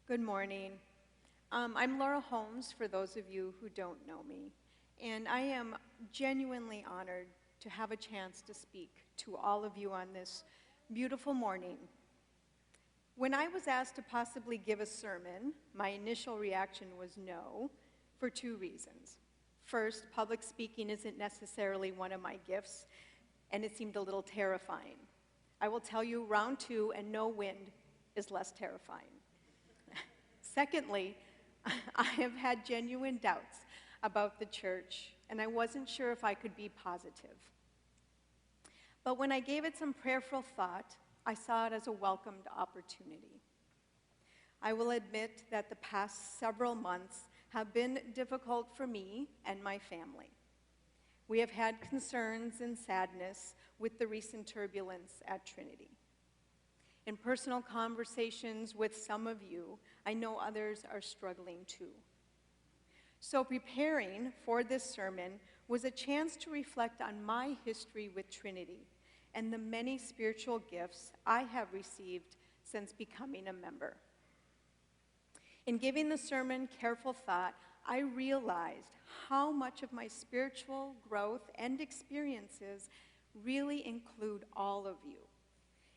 Good morning. I'm Laura Holmes, for those of you who don't know me, and I am genuinely honored to have a chance to speak to all of you on this beautiful morning. When I was asked to possibly give a sermon, my initial reaction was no, for two reasons. First, public speaking isn't necessarily one of my gifts, and it seemed a little terrifying. I will tell you, round two and no wind is less terrifying. Secondly, I have had genuine doubts about the church, and I wasn't sure if I could be positive. But when I gave it some prayerful thought, I saw it as a welcomed opportunity. I will admit that the past several months have been difficult for me and my family. We have had concerns and sadness with the recent turbulence at Trinity. In personal conversations with some of you, I know others are struggling too. So preparing for this sermon was a chance to reflect on my history with Trinity and the many spiritual gifts I have received since becoming a member. In giving the sermon careful thought, I realized how much of my spiritual growth and experiences really include all of you.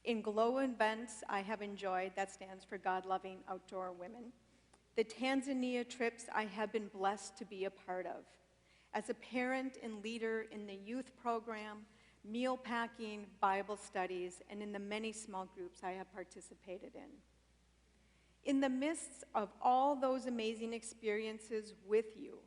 In GLOW events I have enjoyed, that stands for God-Loving Outdoor Women, the Tanzania trips I have been blessed to be a part of, as a parent and leader in the youth program, meal packing, Bible studies, and in the many small groups I have participated in. In the midst of all those amazing experiences with you,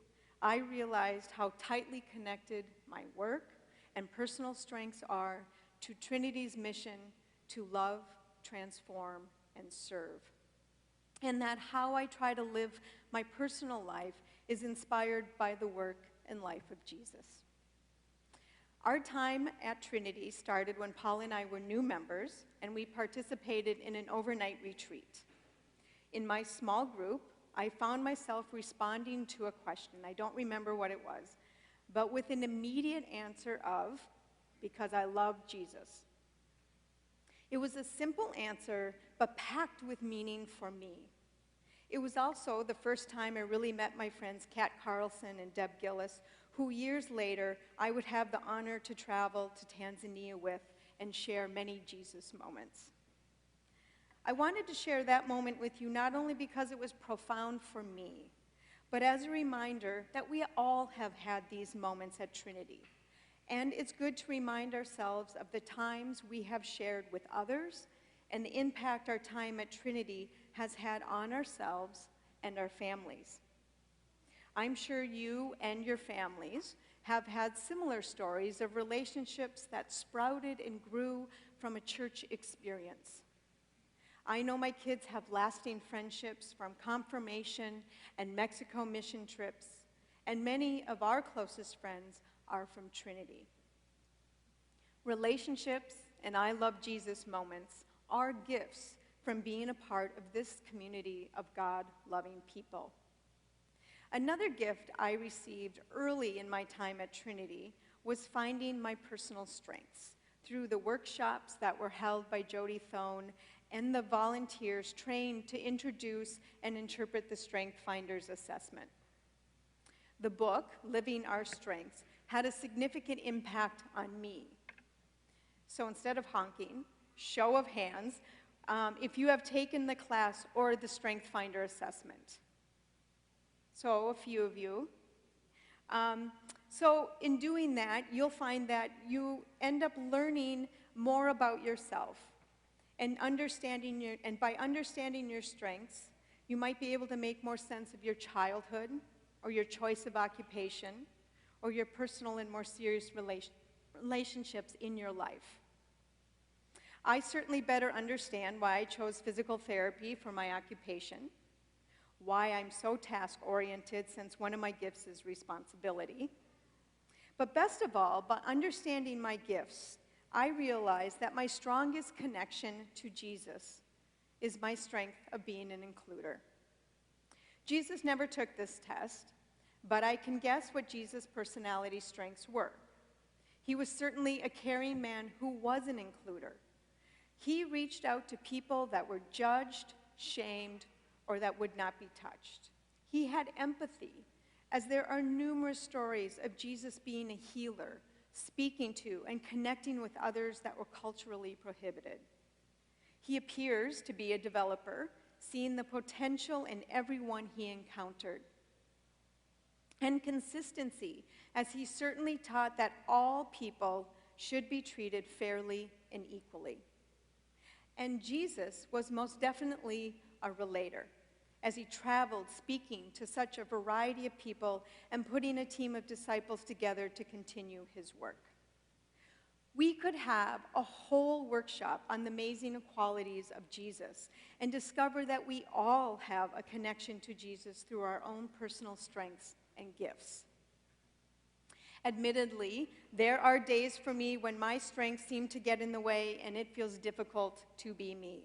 I realized how tightly connected my work and personal strengths are to Trinity's mission to love, transform, and serve. And that how I try to live my personal life is inspired by the work and life of Jesus. Our time at Trinity started when Paul and I were new members, and we participated in an overnight retreat. In my small group, I found myself responding to a question. I don't remember what it was, but with an immediate answer of, because I love Jesus. It was a simple answer, but packed with meaning for me. It was also the first time I really met my friends Kat Carlson and Deb Gillis, who years later I would have the honor to travel to Tanzania with and share many Jesus moments. I wanted to share that moment with you not only because it was profound for me, but as a reminder that we all have had these moments at Trinity. And it's good to remind ourselves of the times we have shared with others and the impact our time at Trinity has had on ourselves and our families. I'm sure you and your families have had similar stories of relationships that sprouted and grew from a church experience. I know my kids have lasting friendships from confirmation and Mexico mission trips, and many of our closest friends are from Trinity. Relationships and I love Jesus moments are gifts from being a part of this community of God-loving people. Another gift I received early in my time at Trinity was finding my personal strengths through the workshops that were held by Jody Thone and the volunteers trained to introduce and interpret the Strength Finders assessment. The book, Living Our Strengths, had a significant impact on me. So instead of honking, show of hands, if you have taken the class or the Strength Finder assessment. So a few of you. So in doing that, you'll find that you end up learning more about yourself and by understanding your strengths, you might be able to make more sense of your childhood or your choice of occupation or your personal and more serious relationships in your life. I certainly better understand why I chose physical therapy for my occupation, why I'm so task-oriented since one of my gifts is responsibility. But best of all, by understanding my gifts, I realized that my strongest connection to Jesus is my strength of being an includer. Jesus never took this test, but I can guess what Jesus' personality strengths were. He was certainly a caring man who was an includer. He reached out to people that were judged, shamed, or that would not be touched. He had empathy, as there are numerous stories of Jesus being a healer, speaking to and connecting with others that were culturally prohibited. He appears to be a developer, seeing the potential in everyone he encountered. And consistency, as he certainly taught that all people should be treated fairly and equally. And Jesus was most definitely a relator, as he traveled speaking to such a variety of people and putting a team of disciples together to continue his work. We could have a whole workshop on the amazing qualities of Jesus and discover that we all have a connection to Jesus through our own personal strengths and gifts. Admittedly, there are days for me when my strengths seem to get in the way and it feels difficult to be me.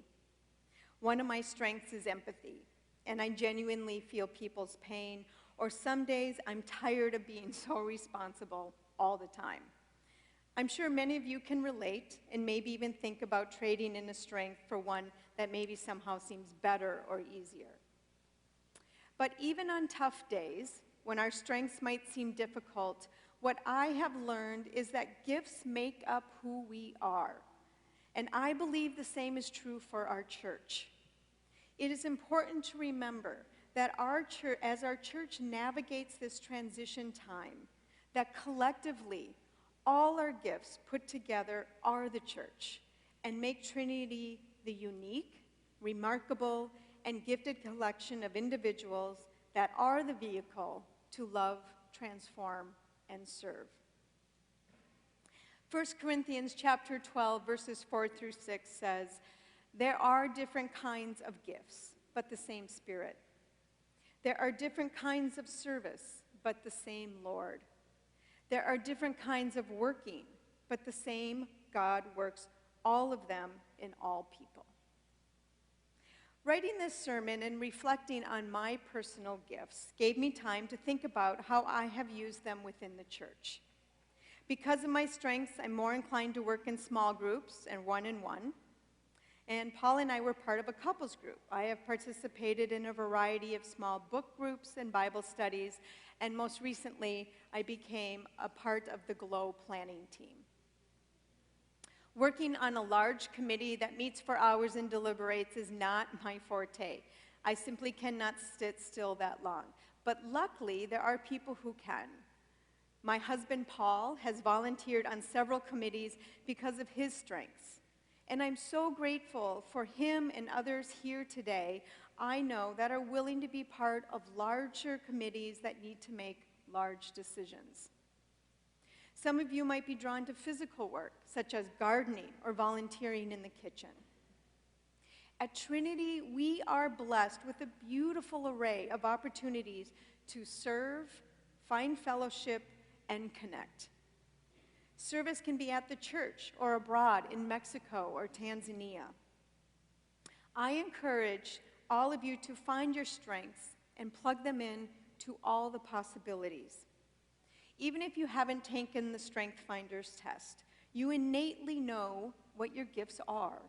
One of my strengths is empathy, and I genuinely feel people's pain, or some days I'm tired of being so responsible all the time. I'm sure many of you can relate and maybe even think about trading in a strength for one that maybe somehow seems better or easier. But even on tough days, when our strengths might seem difficult, what I have learned is that gifts make up who we are. And I believe the same is true for our church. It is important to remember that as our church navigates this transition time, that collectively, all our gifts put together are the church and make Trinity the unique, remarkable, and gifted collection of individuals that are the vehicle to love, transform, and serve. 1 Corinthians chapter 12, verses 4 through 6 says, "There are different kinds of gifts, but the same Spirit. There are different kinds of service, but the same Lord. There are different kinds of working, but the same God works all of them in all people." Writing this sermon and reflecting on my personal gifts gave me time to think about how I have used them within the church. Because of my strengths, I'm more inclined to work in small groups and one-on-one. And Paul and I were part of a couples group. I have participated in a variety of small book groups and Bible studies, and most recently, I became a part of the GLOW planning team. Working on a large committee that meets for hours and deliberates is not my forte. I simply cannot sit still that long. But luckily, there are people who can. My husband, Paul, has volunteered on several committees because of his strengths. And I'm so grateful for him and others here today, I know, that are willing to be part of larger committees that need to make large decisions. Some of you might be drawn to physical work, such as gardening or volunteering in the kitchen. At Trinity, we are blessed with a beautiful array of opportunities to serve, find fellowship, and connect. Service can be at the church or abroad in Mexico or Tanzania. I encourage all of you to find your strengths and plug them in to all the possibilities. Even if you haven't taken the Strength Finders test, you innately know what your gifts are.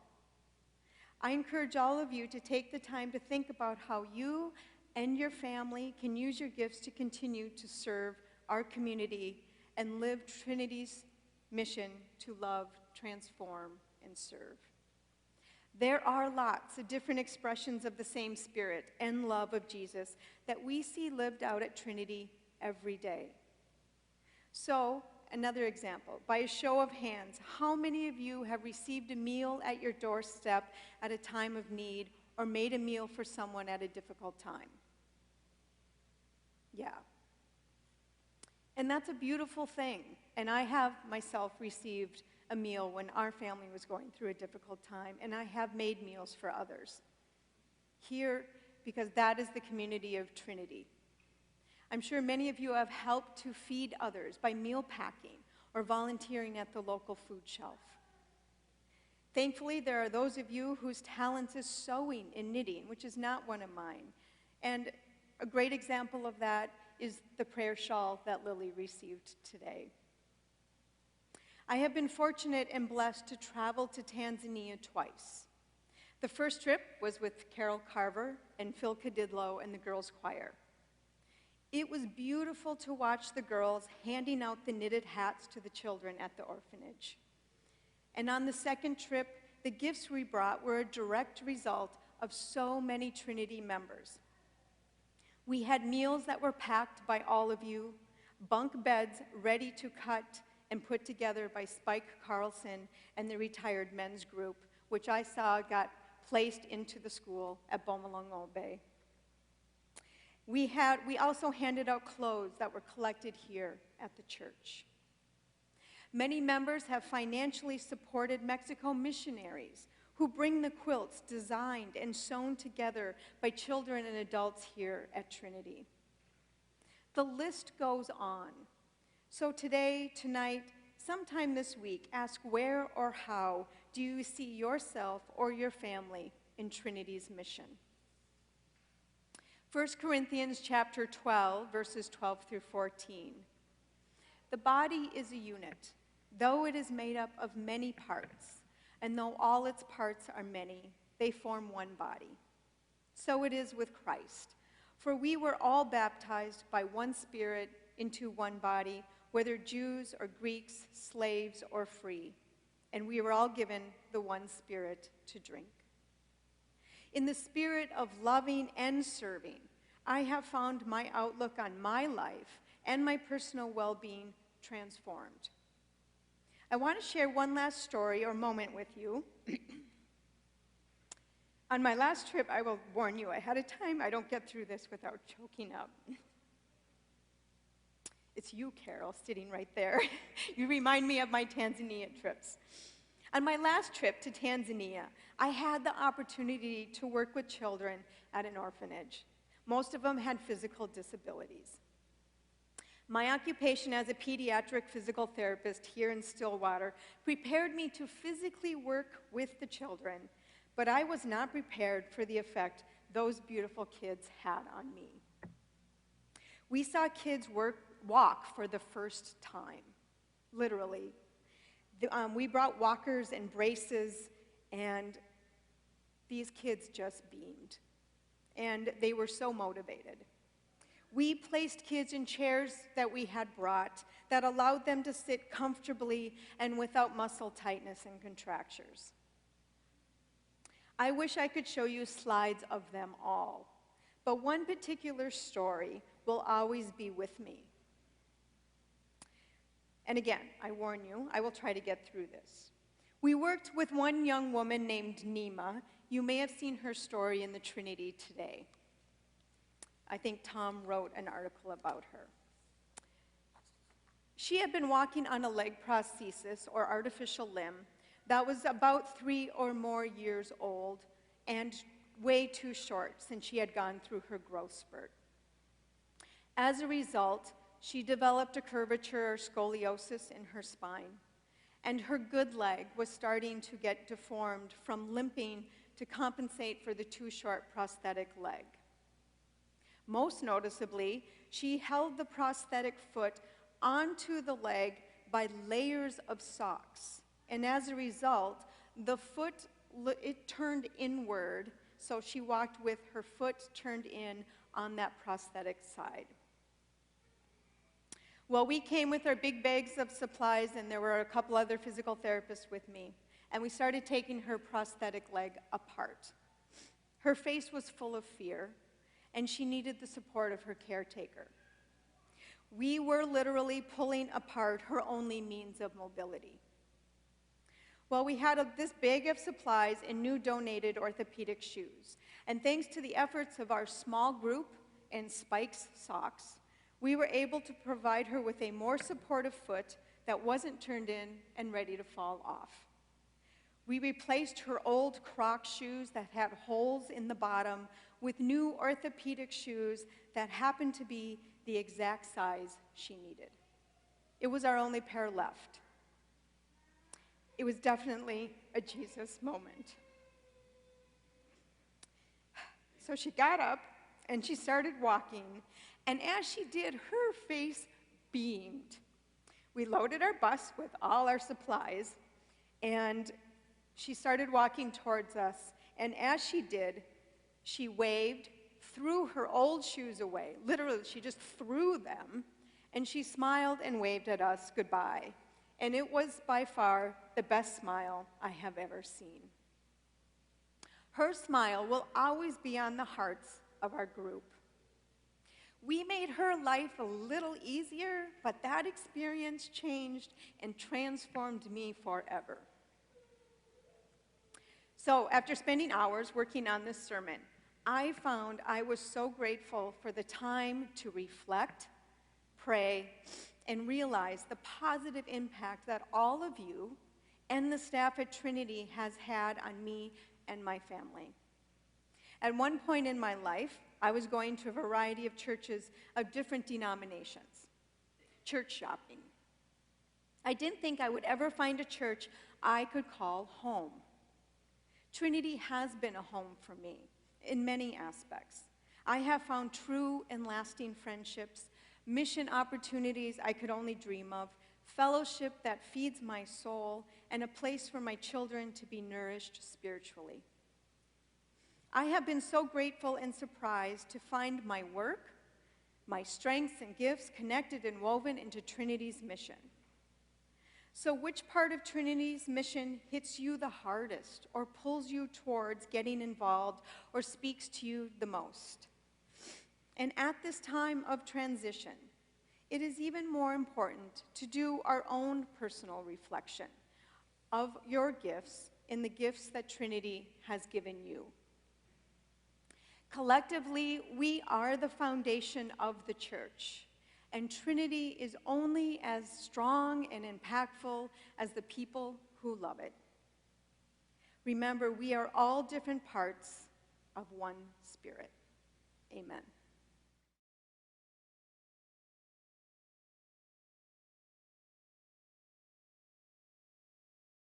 I encourage all of you to take the time to think about how you and your family can use your gifts to continue to serve our community and live Trinity's mission to love, transform, and serve. There are lots of different expressions of the same Spirit and love of Jesus that we see lived out at Trinity every day. So, another example, by a show of hands, how many of you have received a meal at your doorstep at a time of need or made a meal for someone at a difficult time? Yeah. And that's a beautiful thing. And I have myself received a meal when our family was going through a difficult time, and I have made meals for others. Here, because that is the community of Trinity. I'm sure many of you have helped to feed others by meal packing or volunteering at the local food shelf. Thankfully, there are those of you whose talent is sewing and knitting, which is not one of mine. And a great example of that is the prayer shawl that Lily received today. I have been fortunate and blessed to travel to Tanzania twice. The first trip was with Carol Carver and Phil Cadidlo and the girls' choir. It was beautiful to watch the girls handing out the knitted hats to the children at the orphanage. And on the second trip, the gifts we brought were a direct result of so many Trinity members. We had meals that were packed by all of you, bunk beds ready to cut and put together by Spike Carlson and the retired men's group, which I saw got placed into the school at Beaumalongo Bay. We also handed out clothes that were collected here at the church. Many members have financially supported Mexico missionaries who bring the quilts designed and sewn together by children and adults here at Trinity. The list goes on. So today, tonight, sometime this week, ask where or how do you see yourself or your family in Trinity's mission? 1 Corinthians chapter 12, verses 12 through 14. The body is a unit, though it is made up of many parts, and though all its parts are many, they form one body. So it is with Christ. For we were all baptized by one Spirit into one body, whether Jews or Greeks, slaves or free, and we were all given the one Spirit to drink. In the spirit of loving and serving, I have found my outlook on my life and my personal well-being transformed. I want to share one last story or moment with you. On my last trip, I will warn you ahead of time, I don't get through this without choking up. It's you, Carol, sitting right there. You remind me of my Tanzania trips. On my last trip to Tanzania, I had the opportunity to work with children at an orphanage. Most of them had physical disabilities. My occupation as a pediatric physical therapist here in Stillwater prepared me to physically work with the children, but I was not prepared for the effect those beautiful kids had on me. We saw kids walk for the first time, literally. We brought walkers and braces, and these kids just beamed, and they were so motivated. We placed kids in chairs that we had brought that allowed them to sit comfortably and without muscle tightness and contractures. I wish I could show you slides of them all, but one particular story will always be with me. And again, I warn you, I will try to get through this. We worked with one young woman named Nima. You may have seen her story in the Trinity today. I think Tom wrote an article about her. She had been walking on a leg prosthesis or artificial limb that was about 3 or more years old and way too short since she had gone through her growth spurt. As a result, she developed a curvature or scoliosis in her spine, and her good leg was starting to get deformed from limping to compensate for the too short prosthetic leg. Most noticeably, she held the prosthetic foot onto the leg by layers of socks, and as a result, the foot, it turned inward, so she walked with her foot turned in on that prosthetic side. Well, we came with our big bags of supplies, and there were a couple other physical therapists with me, and we started taking her prosthetic leg apart. Her face was full of fear, and she needed the support of her caretaker. We were literally pulling apart her only means of mobility. Well, we had this bag of supplies and new donated orthopedic shoes, and thanks to the efforts of our small group and Spike's socks, we were able to provide her with a more supportive foot that wasn't turned in and ready to fall off. We replaced her old Croc shoes that had holes in the bottom with new orthopedic shoes that happened to be the exact size she needed. It was our only pair left. It was definitely a Jesus moment. So she got up and she started walking, and as she did, her face beamed. We loaded our bus with all our supplies, and she started walking towards us, And as she did, she waved, threw her old shoes away. Literally, she just threw them, and she smiled and waved at us goodbye. And it was by far the best smile I have ever seen. Her smile will always be on the hearts of our group. We made her life a little easier, but that experience changed and transformed me forever. So after spending hours working on this sermon, I found I was so grateful for the time to reflect, pray, and realize the positive impact that all of you and the staff at Trinity has had on me and my family. At one point in my life, I was going to a variety of churches of different denominations, church shopping. I didn't think I would ever find a church I could call home. Trinity has been a home for me in many aspects. I have found true and lasting friendships, mission opportunities I could only dream of, fellowship that feeds my soul, and a place for my children to be nourished spiritually. I have been so grateful and surprised to find my work, my strengths and gifts connected and woven into Trinity's mission. So which part of Trinity's mission hits you the hardest or pulls you towards getting involved or speaks to you the most? And at this time of transition, it is even more important to do our own personal reflection of your gifts and the gifts that Trinity has given you. Collectively, we are the foundation of the church, and Trinity is only as strong and impactful as the people who love it. Remember, we are all different parts of one Spirit.